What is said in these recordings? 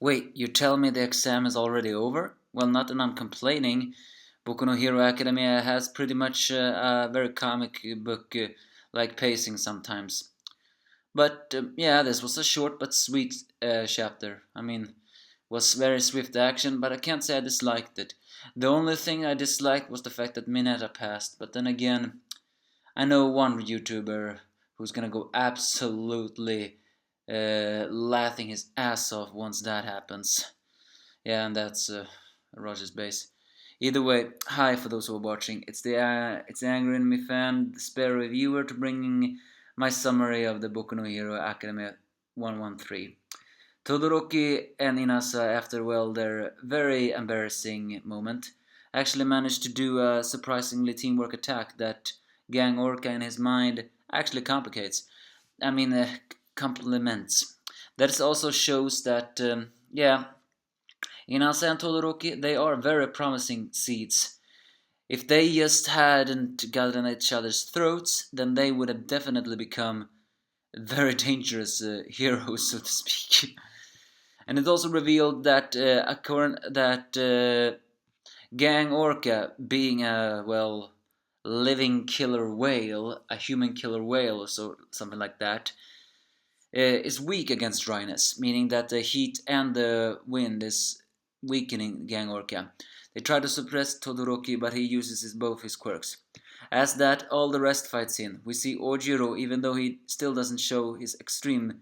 Wait, you tell me the exam is already over? Well, not that I'm complaining. Boku no Hero Academia has pretty much a very comic book like pacing sometimes. But yeah, this was a short but sweet chapter. Was very swift action, but I can't say I disliked it. The only thing I disliked was the fact that Mineta passed, but then again, I know one YouTuber who's gonna go absolutely laughing his ass off once that happens. Yeah, and that's Roger's base. Either way, hi for those who are watching. It's the Angry Enemy fan, the spare reviewer, to bringing my summary of the Boku no Hero Academy 113. Todoroki and Inasa, after their very embarrassing moment, actually managed to do a surprisingly teamwork attack that Gang Orca in his mind actually complicates. I mean, compliments. That also shows that, yeah, Inasa and Todoroki, they are very promising seeds. If they just hadn't gotten at each other's throats, then they would have definitely become very dangerous heroes, so to speak. And it also revealed that Gang Orca, being a living killer whale, a human killer whale, or something like that, is weak against dryness, meaning that the heat and the wind is weakening Gang Orca. They try to suppress Todoroki, but he uses both his quirks. As that, all the rest fights in. We see Ojiro, even though he still doesn't show his extreme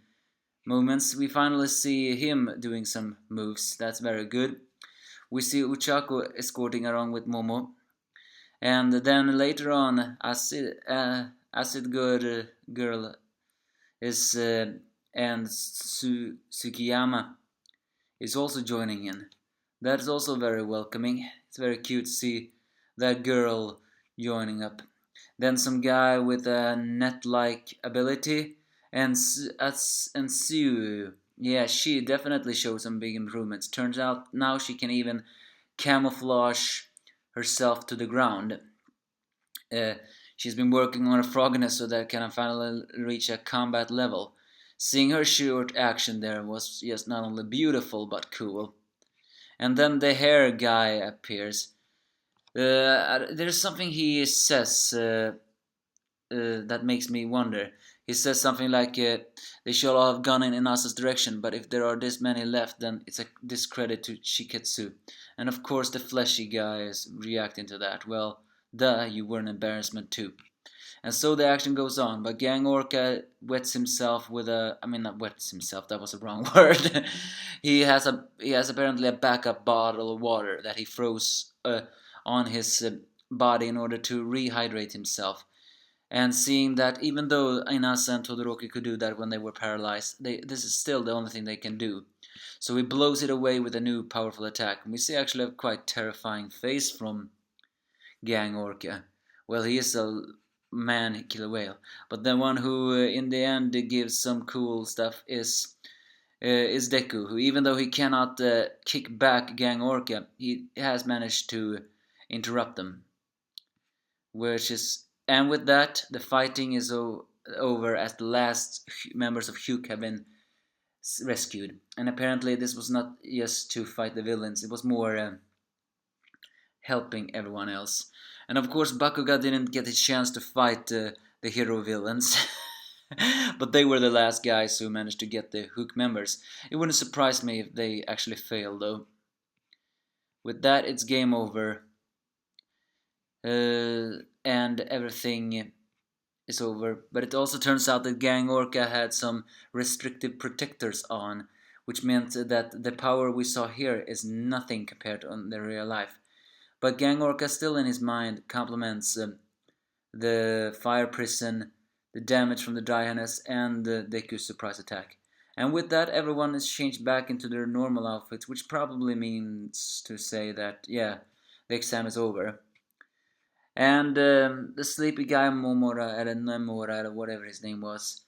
movements, we finally see him doing some moves. That's very good. We see Uchako escorting around with Momo. And then later on, Acid Girl is and Sukiyama is also joining in. That is also very welcoming. It's very cute to see that girl joining up. Then some guy with a net-like ability, and Sue. Yeah, she definitely shows some big improvements. Turns out now she can even camouflage herself to the ground. Uh, she's been working on her frogness so that can finally reach a combat level. Seeing her short action there was just not only beautiful but cool. And then the hair guy appears. There's something he says that makes me wonder. He says something like, they should all have gone in Inasa's direction, but if there are this many left, then it's a discredit to Shiketsu. And of course the fleshy guy is reacting to that. Well, duh, you were an embarrassment too. And so the action goes on, but Gang Orca wets himself with not wets himself, that was a wrong word. He has apparently a backup bottle of water that he throws on his body in order to rehydrate himself. And seeing that even though Inasa and Todoroki could do that when they were paralyzed, this is still the only thing they can do. So he blows it away with a new powerful attack. And we see actually a quite terrifying face from Gang Orca. Well, he is a man killer whale. But the one who in the end gives some cool stuff is Deku, who even though he cannot kick back Gang Orca, he has managed to interrupt them. Which is, and with that, the fighting is over as the last members of Hyuk have been rescued. And apparently this was not just to fight the villains, it was more helping everyone else. And of course Bakuga didn't get his chance to fight the hero villains. But they were the last guys who managed to get the Hook members. It wouldn't surprise me if they actually failed though. With that, it's game over. And everything is over. But it also turns out that Gang Orca had some restrictive protectors on, which meant that the power we saw here is nothing compared to the real life. But Gang Orca still in his mind complements the fire prison, the damage from the dryness, and the Deku's surprise attack. And with that, everyone is changed back into their normal outfits, which probably means to say that, yeah, the exam is over. And the sleepy guy Momora, or Nemora, or whatever his name was,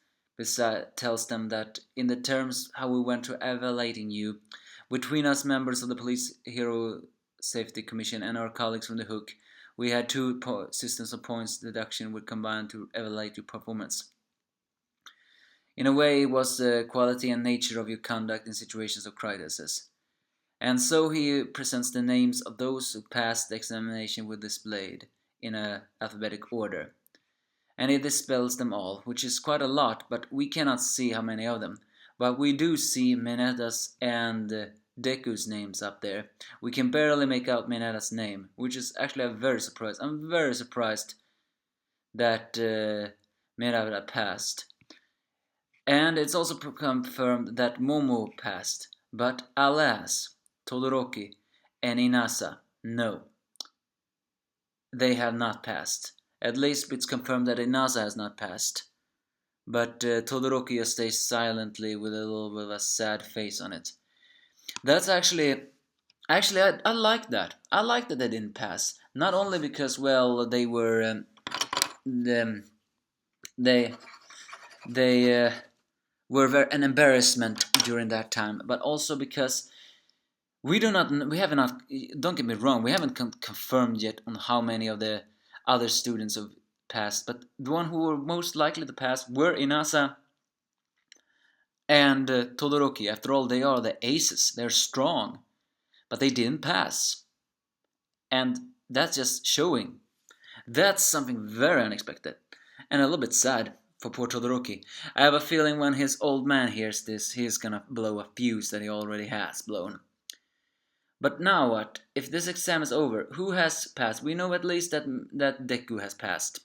tells them that in the terms how we went to evaluating you, between us members of the Police Hero Safety Commission and our colleagues from the Hook, we had two systems of points deduction would combine to evaluate your performance. In a way, it was the quality and nature of your conduct in situations of crisis. And so he presents the names of those who passed the examination with displayed in a alphabetic order. And he dispels them all, which is quite a lot, but we cannot see how many of them. But we do see Mineta's and Deku's names up there. We can barely make out Mineta's name, which is actually a very surprise. I'm very surprised that Mineta passed. And it's also confirmed that Momo passed. But alas, Todoroki and Inasa, no, they have not passed. At least it's confirmed that Inasa has not passed. But Todoroki just stays silently with a little bit of a sad face on it. That's actually, I like that. I like that they didn't pass. Not only because, well, they were they they were an embarrassment during that time, but also because we have not. Don't get me wrong, we haven't confirmed yet on how many of the other students have passed, but the one who were most likely to pass were Inasa and Todoroki. After all, they are the aces. They're strong, but they didn't pass, and that's just showing. That's something very unexpected and a little bit sad for poor Todoroki. I have a feeling when his old man hears this, he's gonna blow a fuse that he already has blown. But now what? If this exam is over, who has passed? We know at least that Deku has passed.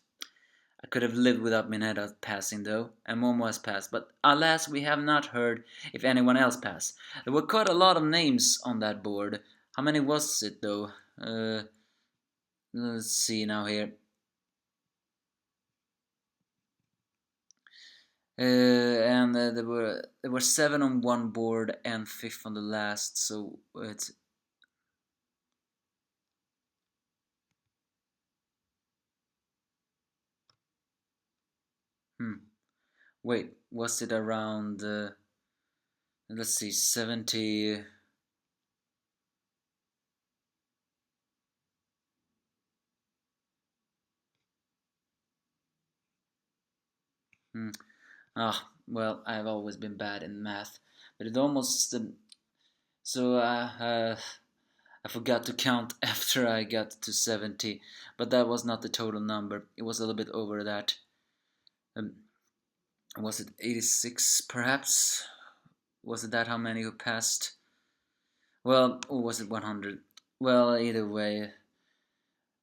I could have lived without Mineta passing though, and Momo has passed, but alas, we have not heard if anyone else passed. There were quite a lot of names on that board. How many was it though? Let's see now here. And there were 7 on one board and 5 on the last, so it's wait, was it around let's see, 70? Well, I've always been bad in math, but it almost so I forgot to count after I got to 70, but that was not the total number. It was a little bit over that. Um, was it 86 perhaps? Was it that how many who passed? Well, or was it 100? Well, either way,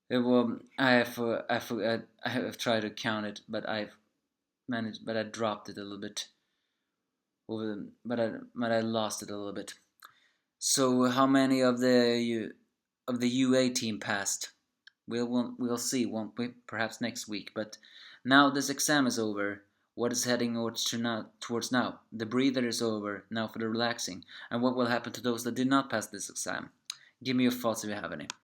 it will. I have tried to count it, but I've managed, but I dropped it a little bit. But I lost it a little bit. So how many of the UA team passed? We'll see, won't we? Perhaps next week. But now this exam is over. What is heading towards now? The breather is over. Now for the relaxing. And what will happen to those that did not pass this exam? Give me your thoughts if you have any.